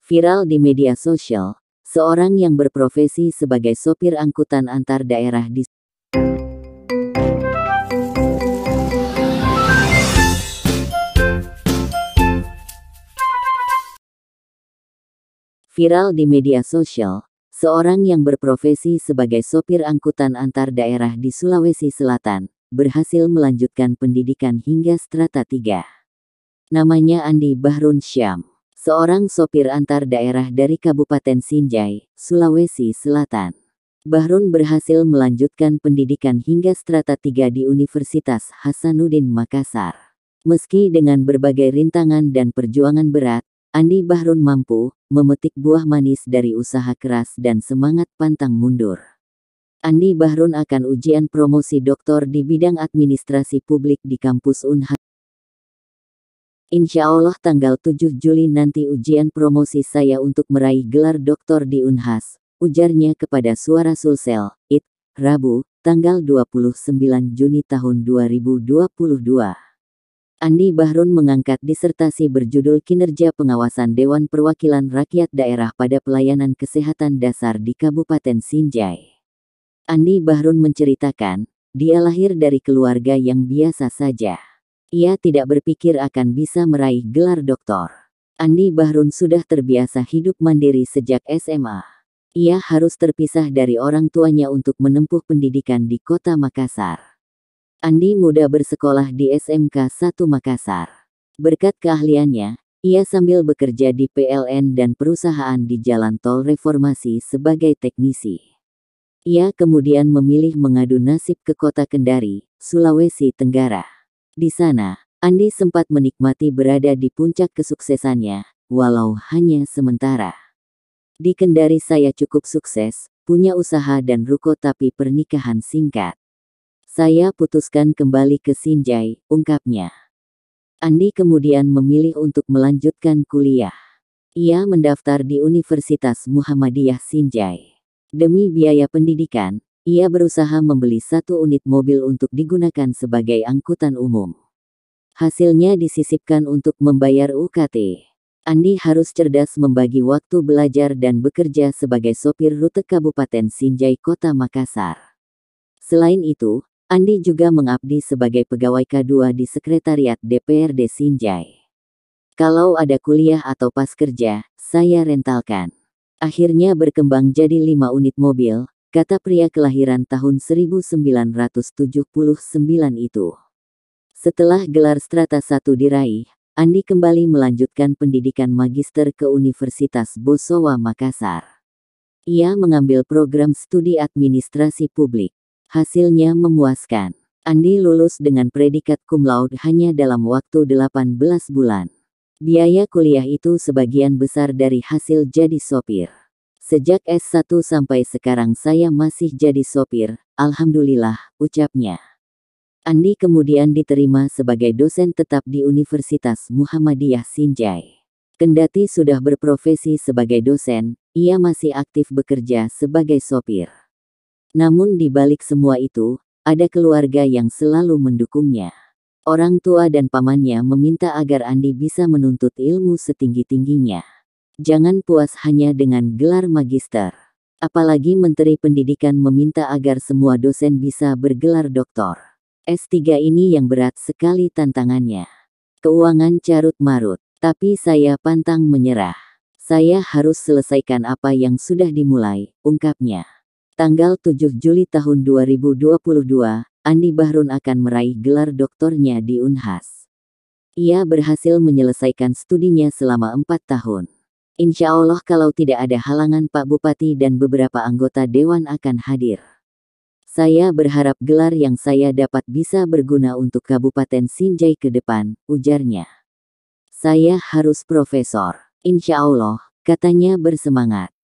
Viral di media sosial, seorang yang berprofesi sebagai sopir angkutan antar daerah di Viral di media sosial, seorang yang berprofesi sebagai sopir angkutan antar daerah di Sulawesi Selatan, berhasil melanjutkan pendidikan hingga strata 3. Namanya Andi Bahrun Syam, seorang sopir antar daerah dari Kabupaten Sinjai, Sulawesi Selatan. Bahrun berhasil melanjutkan pendidikan hingga strata 3 di Universitas Hasanuddin Makassar. Meski dengan berbagai rintangan dan perjuangan berat, Andi Bahrun mampu memetik buah manis dari usaha keras dan semangat pantang mundur. Andi Bahrun akan ujian promosi doktor di bidang administrasi publik di kampus Unhas. Insya Allah tanggal 7 Juli nanti ujian promosi saya untuk meraih gelar doktor di Unhas, ujarnya kepada Suara Sulsel, IT, Rabu, tanggal 29 Juni tahun 2022. Andi Bahrun mengangkat disertasi berjudul Kinerja Pengawasan Dewan Perwakilan Rakyat Daerah pada Pelayanan Kesehatan Dasar di Kabupaten Sinjai. Andi Bahrun menceritakan, dia lahir dari keluarga yang biasa saja. Ia tidak berpikir akan bisa meraih gelar doktor. Andi Bahrun sudah terbiasa hidup mandiri sejak SMA. Ia harus terpisah dari orang tuanya untuk menempuh pendidikan di kota Makassar. Andi muda bersekolah di SMK 1 Makassar. Berkat keahliannya, ia sambil bekerja di PLN dan perusahaan di Jalan Tol Reformasi sebagai teknisi. Ia kemudian memilih mengadu nasib ke kota Kendari, Sulawesi Tenggara. Di sana, Andi sempat menikmati berada di puncak kesuksesannya, walau hanya sementara. Di Kendari saya cukup sukses, punya usaha dan ruko tapi pernikahan singkat. Saya putuskan kembali ke Sinjai, ungkapnya. Andi kemudian memilih untuk melanjutkan kuliah. Ia mendaftar di Universitas Muhammadiyah Sinjai. Demi biaya pendidikan, ia berusaha membeli 1 unit mobil untuk digunakan sebagai angkutan umum. Hasilnya disisipkan untuk membayar UKT. Andi harus cerdas membagi waktu belajar dan bekerja sebagai sopir rute Kabupaten Sinjai Kota Makassar. Selain itu, Andi juga mengabdi sebagai pegawai K2 di Sekretariat DPRD Sinjai. Kalau ada kuliah atau pas kerja, saya rentalkan. Akhirnya berkembang jadi 5 unit mobil, kata pria kelahiran tahun 1979 itu. Setelah gelar strata 1 diraih, Andi kembali melanjutkan pendidikan magister ke Universitas Bosowa Makassar. Ia mengambil program studi administrasi publik. Hasilnya memuaskan. Andi lulus dengan predikat cum laude hanya dalam waktu 18 bulan. Biaya kuliah itu sebagian besar dari hasil jadi sopir. Sejak S1 sampai sekarang saya masih jadi sopir, alhamdulillah, ucapnya. Andi kemudian diterima sebagai dosen tetap di Universitas Muhammadiyah Sinjai. Kendati sudah berprofesi sebagai dosen, ia masih aktif bekerja sebagai sopir. Namun di balik semua itu, ada keluarga yang selalu mendukungnya. Orang tua dan pamannya meminta agar Andi bisa menuntut ilmu setinggi-tingginya. Jangan puas hanya dengan gelar magister. Apalagi Menteri Pendidikan meminta agar semua dosen bisa bergelar doktor. S3 ini yang berat sekali tantangannya. Keuangan carut-marut, tapi saya pantang menyerah. Saya harus selesaikan apa yang sudah dimulai, ungkapnya. Tanggal 7 Juli tahun 2022, Andi Bahrun akan meraih gelar doktornya di Unhas. Ia berhasil menyelesaikan studinya selama 4 tahun. Insya Allah kalau tidak ada halangan Pak Bupati dan beberapa anggota Dewan akan hadir. Saya berharap gelar yang saya dapat bisa berguna untuk Kabupaten Sinjai ke depan, ujarnya. Saya harus profesor. Insya Allah, katanya bersemangat.